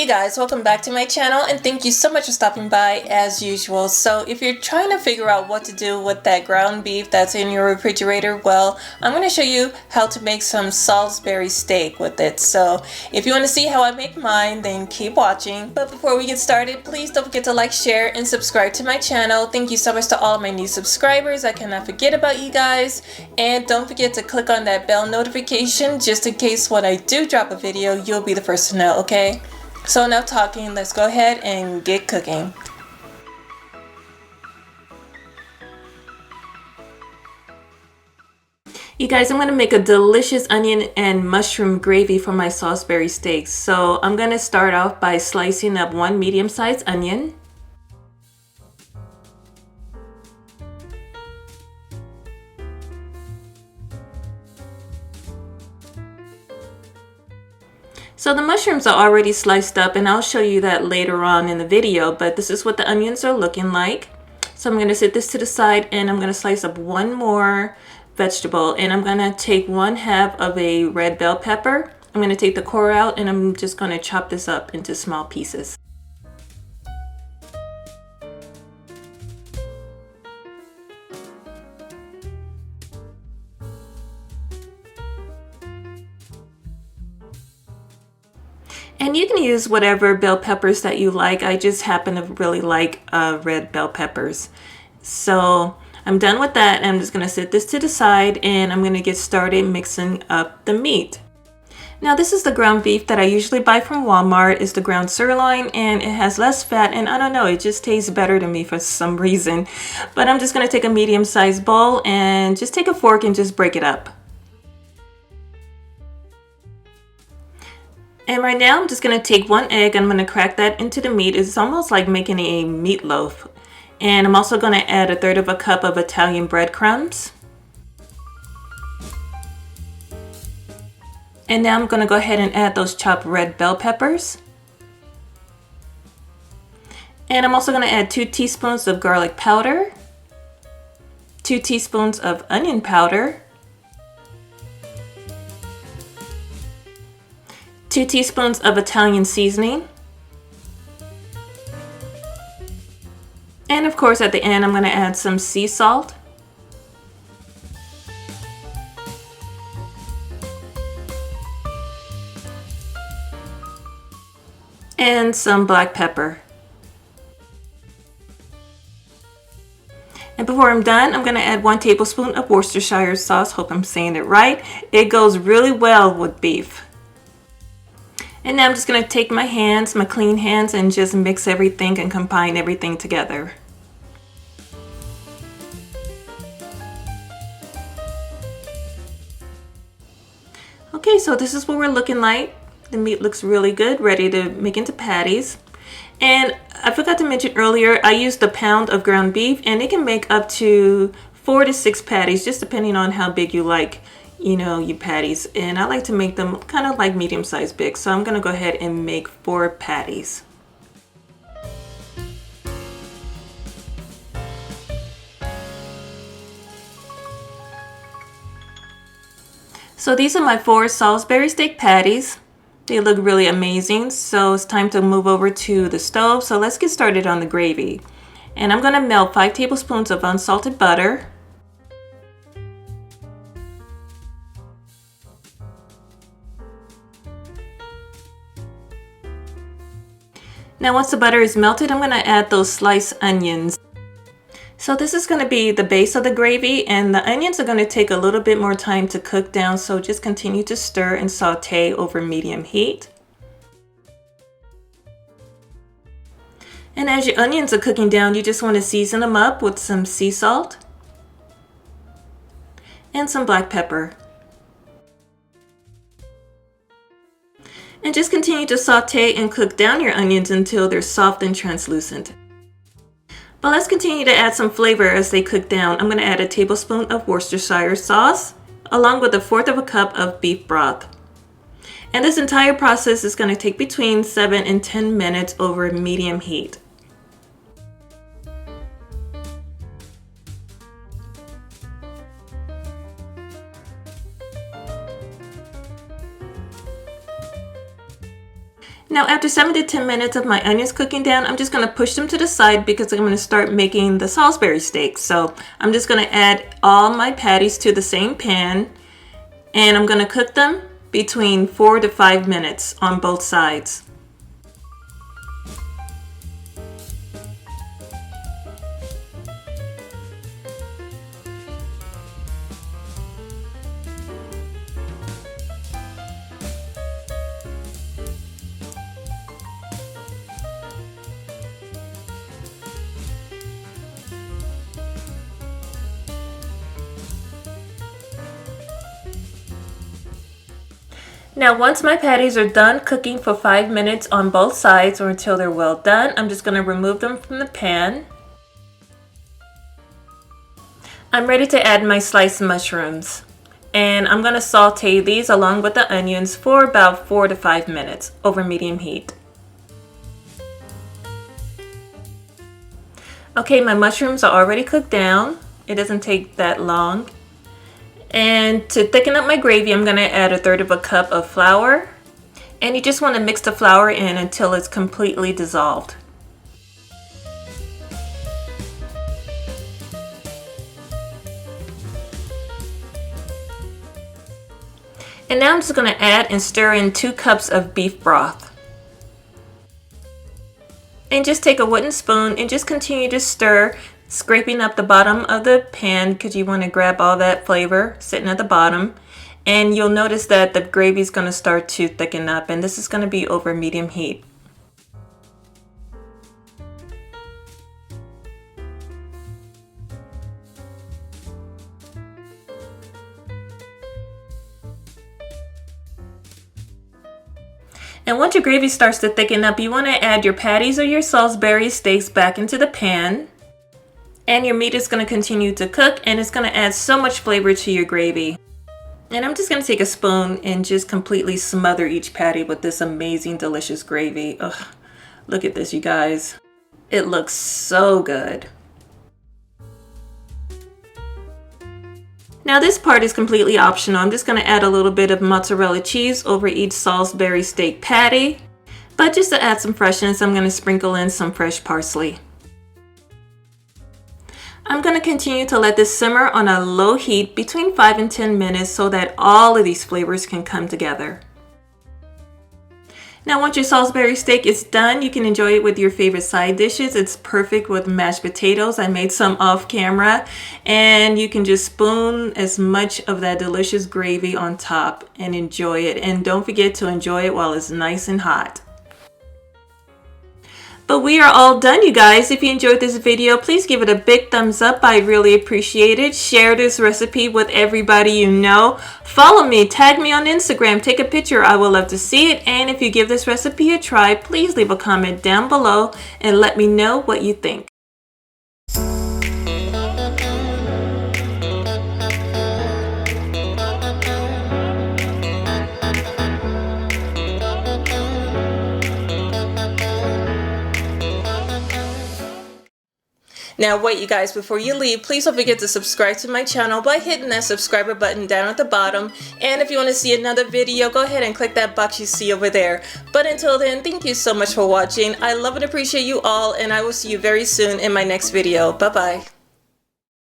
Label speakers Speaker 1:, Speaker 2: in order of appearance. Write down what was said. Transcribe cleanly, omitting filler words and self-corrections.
Speaker 1: Hey guys, welcome back to my channel and thank you so much for stopping by as usual. So if you're trying to figure out what to do with that ground beef that's in your refrigerator, well, I'm going to show you how to make some Salisbury steak with it. So if you want to see how I make mine, then keep watching. But before we get started, please don't forget to like, share, and subscribe to my channel. Thank you so much to all of my new subscribers. I cannot forget about you guys. And don't forget to click on that bell notification just in case when I do drop a video, you'll be the first to know, okay? So enough talking, let's go ahead and get cooking. You guys, I'm going to make a delicious onion and mushroom gravy for my Salisbury steaks. So I'm going to start off by slicing up one medium-sized onion. So the mushrooms are already sliced up and I'll show you that later on in the video, but this is what the onions are looking like. So I'm going to set this to the side and I'm going to slice up one more vegetable and I'm going to take 1/2 of a red bell pepper. I'm going to take the core out and I'm just going to chop this up into small pieces. And you can use whatever bell peppers that you like. I just happen to really like red bell peppers. So I'm done with that. I'm just going to set this to the side and I'm going to get started mixing up the meat. Now this is the ground beef that I usually buy from Walmart. It's the ground sirloin and it has less fat and I don't know, it just tastes better to me for some reason. But I'm just going to take a medium-sized bowl and just take a fork and just break it up. And right now I'm just going to take 1 egg. I'm going to crack that into the meat. It's almost like making a meatloaf. And I'm also going to add 1/3 cup of Italian breadcrumbs. And now I'm going to go ahead and add those chopped red bell peppers. And I'm also going to add 2 teaspoons of garlic powder, 2 teaspoons of onion powder, 2 teaspoons of Italian seasoning. And of course at the end I'm going to add some sea salt. And some black pepper. And before I'm done, I'm going to add 1 tablespoon of Worcestershire sauce. Hope I'm saying it right. It goes really well with beef. And now I'm just going to take my hands, my clean hands, and just mix everything and combine everything together. Okay, so this is what we're looking like. The meat looks really good, ready to make into patties. And I forgot to mention earlier, I used a pound of ground beef and it can make up to 4 to 6 patties, just depending on how big you like, you know, your patties. And I like to make them kind of like medium-sized big. So I'm going to go ahead and make 4 patties. So these are my 4 Salisbury steak patties. They look really amazing. So it's time to move over to the stove. So let's get started on the gravy. And I'm going to melt 5 tablespoons of unsalted butter. Now once the butter is melted, I'm going to add those sliced onions. So this is going to be the base of the gravy and the onions are going to take a little bit more time to cook down, so just continue to stir and saute over medium heat. And as your onions are cooking down, you just want to season them up with some sea salt and some black pepper. And just continue to saute and cook down your onions until they're soft and translucent. But let's continue to add some flavor as they cook down. I'm going to add 1 tablespoon of Worcestershire sauce along with 1/4 cup of beef broth. And this entire process is going to take between 7 and 10 minutes over medium heat. Now after 7 to 10 minutes of my onions cooking down, I'm just going to push them to the side because I'm going to start making the Salisbury steak. So I'm just going to add all my patties to the same pan, and I'm going to cook them between 4 to 5 minutes on both sides. Now once my patties are done cooking for 5 minutes on both sides or until they're well done, I'm just going to remove them from the pan. I'm ready to add my sliced mushrooms, and I'm going to saute these along with the onions for about 4 to 5 minutes over medium heat. Okay, my mushrooms are already cooked down. It doesn't take that long. And to thicken up my gravy, I'm going to add 1/3 cup of flour. And you just want to mix the flour in until it's completely dissolved. And now I'm just going to add and stir in 2 cups of beef broth. And just take a wooden spoon and just continue to stir, scraping up the bottom of the pan because you want to grab all that flavor sitting at the bottom. And you'll notice that the gravy is going to start to thicken up, and this is going to be over medium heat. And once your gravy starts to thicken up, you want to add your patties or your Salisbury steaks back into the pan. And your meat is going to continue to cook, and it's going to add so much flavor to your gravy. And I'm just going to take a spoon and just completely smother each patty with this amazing, delicious gravy. Ugh, look at this, you guys. It looks so good. Now this part is completely optional. I'm just going to add a little bit of mozzarella cheese over each Salisbury steak patty. But just to add some freshness, I'm going to sprinkle in some fresh parsley. I'm going to continue to let this simmer on a low heat between 5 and 10 minutes so that all of these flavors can come together. Now once your Salisbury steak is done, you can enjoy it with your favorite side dishes. It's perfect with mashed potatoes. I made some off camera, and you can just spoon as much of that delicious gravy on top and enjoy it. And don't forget to enjoy it while it's nice and hot. But we are all done, you guys. If you enjoyed this video, please give it a big thumbs up. I really appreciate it. Share this recipe with everybody you know. Follow me, tag me on Instagram, take a picture. I would love to see it. And if you give this recipe a try, please leave a comment down below and let me know what you think. Now wait, you guys, before you leave, please don't forget to subscribe to my channel by hitting that subscriber button down at the bottom. And if you want to see another video, go ahead and click that box you see over there. But until then, thank you so much for watching. I love and appreciate you all, and I will see you very soon in my next video. Bye bye.